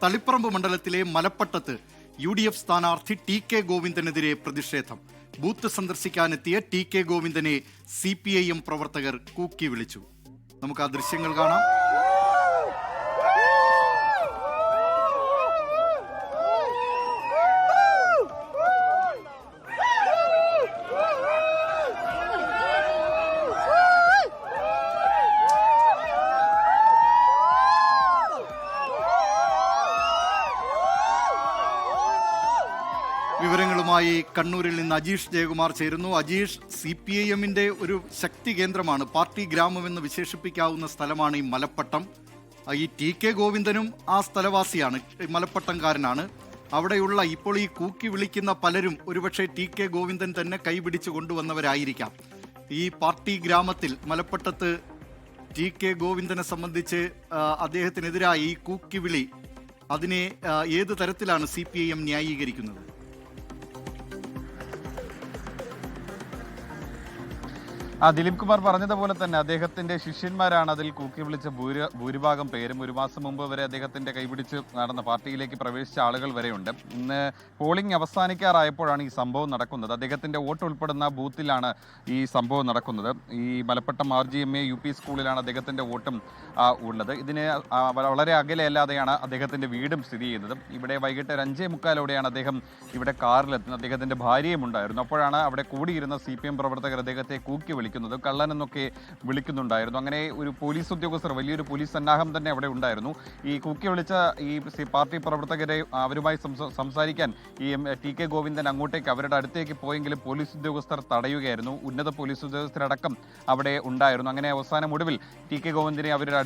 തളിപ്പറമ്പ് മണ്ഡലത്തിലെ മലപ്പട്ടത്ത് UDF സ്ഥാനാർത്ഥി TK ഗോവിന്ദനെതിരെ പ്രതിഷേധം. ബൂത്ത് സന്ദർശിക്കാനെത്തിയ TK ഗോവിന്ദനെ CPIM പ്രവർത്തകർ കൂക്കി വിളിച്ചു. നമുക്ക് ആ ദൃശ്യങ്ങൾ കാണാം. വിവരങ്ങളുമായി കണ്ണൂരിൽ നിന്ന് അജീഷ് ജയകുമാർ ചേരുന്നു. അജീഷ്, CPIM-ന്റെ ഒരു ശക്തി കേന്ദ്രമാണ്, പാർട്ടി ഗ്രാമമെന്ന് വിശേഷിപ്പിക്കാവുന്ന സ്ഥലമാണ് ഈ മലപ്പട്ടം. ഈ TK ഗോവിന്ദനും ആ സ്ഥലവാസിയാണ്, മലപ്പട്ടംകാരനാണ്. അവിടെയുള്ള ഇപ്പോൾ ഈ കൂക്കി വിളിക്കുന്ന പലരും ഒരുപക്ഷെ TK ഗോവിന്ദൻ തന്നെ കൈപിടിച്ചു കൊണ്ടുവന്നവരായിരിക്കാം. ഈ പാർട്ടി ഗ്രാമത്തിൽ മലപ്പട്ടത്ത് TK ഗോവിന്ദനെ സംബന്ധിച്ച് അദ്ദേഹത്തിനെതിരായി ഈ കൂക്കി വിളി, അതിനെ ഏത് തരത്തിലാണ് CPIM ന്യായീകരിക്കുന്നത്? ദിലീപ് കുമാർ പറഞ്ഞതുപോലെ തന്നെ അദ്ദേഹത്തിന്റെ ശിഷ്യന്മാരാണ് അതിൽ കൂക്കി വിളിച്ച ഭൂരിഭാഗം പേരും. ഒരു മാസം മുമ്പ് വരെ അദ്ദേഹത്തിന്റെ കൈപിടിച്ച് നടന്ന പാർട്ടിയിലേക്ക് പ്രവേശിച്ച ആളുകൾ വരെയുണ്ട്. ഇന്ന് പോളിംഗ് അവസാനിക്കാറായപ്പോഴാണ് ഈ സംഭവം നടക്കുന്നത്. അദ്ദേഹത്തിന്റെ വോട്ട് ഉൾപ്പെടുന്ന ബൂത്തിലാണ് ഈ സംഭവം നടക്കുന്നത്. ഈ മലപ്പട്ടം RGMA UP സ്കൂളിലാണ് അദ്ദേഹത്തിന്റെ വോട്ടും ഉള്ളത്. ഇതിന് വളരെ അകലെയല്ലാതെയാണ് അദ്ദേഹത്തിന്റെ വീടും സ്ഥിതി ചെയ്യുന്നത്. ഇവിടെ വൈകിട്ട് 5:45 അദ്ദേഹം ഇവിടെ കാറിലെത്തുന്നത്. അദ്ദേഹത്തിന്റെ ഭാര്യയും ഉണ്ടായിരുന്നു. അപ്പോഴാണ് അവിടെ കൂടിയിരുന്ന CPM പ്രവർത്തകർ അദ്ദേഹത്തെ കൂക്കി വിളിക്കുന്നത്, കള്ളൻ എന്നൊക്കെ വിളിക്കുന്നുണ്ടായിരുന്നു. അങ്ങനെ ഒരു പോലീസ് ഉദ്യോഗസ്ഥർ, വലിയൊരു പോലീസ് സന്നാഹം തന്നെ അവിടെ ഉണ്ടായിരുന്നു. ഈ കൂക്കി വിളിച്ച ഈ പാർട്ടി പ്രവർത്തകരെ അവരുമായി സംസാരിക്കാൻ ഈ TK ഗോവിന്ദൻ അങ്ങോട്ടേക്ക് അവരുടെ അടുത്തേക്ക് പോയെങ്കിലും പോലീസ് ഉദ്യോഗസ്ഥർ തടയുകയായിരുന്നു. ഉന്നത പോലീസ് ഉദ്യോഗസ്ഥരടക്കം അവിടെ ഉണ്ടായിരുന്നു. അങ്ങനെ അവസാനം ഒടുവിൽ TK ഗോവിന്ദനെ അവരുടെ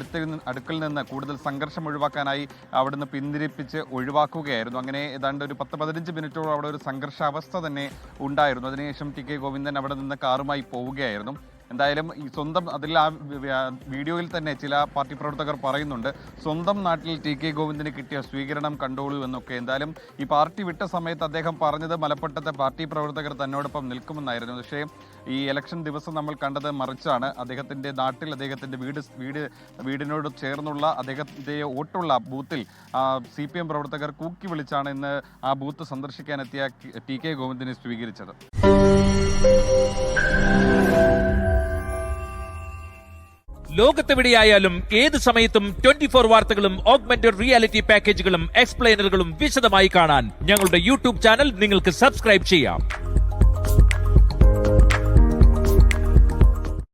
അടുക്കൽ നിന്ന് കൂടുതൽ സംഘർഷം ഒഴിവാക്കാനായി അവിടുന്ന് പിന്തിരിപ്പിച്ച് ഒഴിവാക്കുകയായിരുന്നു. അങ്ങനെ ഏതാണ്ട് ഒരു 10-15 മിനിറ്റോളം അവിടെ ഒരു സംഘർഷാവസ്ഥ തന്നെ ഉണ്ടായിരുന്നു. അതിനുശേഷം TK ഗോവിന്ദൻ അവിടെ നിന്ന് കാറുമായി പോവുകയായിരുന്നു. എന്തായാലും ഈ സ്വന്തം അതിൽ ആ വീഡിയോയിൽ തന്നെ ചില പാർട്ടി പ്രവർത്തകർ പറയുന്നുണ്ട്, സ്വന്തം നാട്ടിൽ TK ഗോവിന്ദന് കിട്ടിയ സ്വീകരണം കണ്ടോളൂ എന്നൊക്കെ. എന്തായാലും ഈ പാർട്ടി വിട്ട സമയത്ത് അദ്ദേഹം പറഞ്ഞത് മലപ്പട്ടത്തെ പാർട്ടി പ്രവർത്തകർ തന്നോടൊപ്പം നിൽക്കുമെന്നായിരുന്നു. പക്ഷേ ഈ ഇലക്ഷൻ ദിവസം നമ്മൾ കണ്ടത് മറിച്ചാണ്. അദ്ദേഹത്തിന്റെ നാട്ടിൽ, അദ്ദേഹത്തിന്റെ വീടിനോട് ചേർന്നുള്ള അദ്ദേഹത്തിന്റെ വോട്ടുള്ള ബൂത്തിൽ CPM പ്രവർത്തകർ കൂക്കി വിളിച്ചാണ് ഇന്ന് ആ ബൂത്ത് സന്ദർശിക്കാനെത്തിയ TK ഗോവിന്ദനെ സ്വീകരിച്ചത്. ലോകത്തെവിടെയായാലും ഏത് സമയത്തും 24 വാർത്തകളും ഓഗ്മെന്റഡ് റിയാലിറ്റി പാക്കേജുകളും എക്സ്പ്ലെയിനറുകളും വിശദമായി കാണാൻ ഞങ്ങളുടെ YouTube ചാനൽ നിങ്ങൾക്ക് സബ്സ്ക്രൈബ് ചെയ്യാം.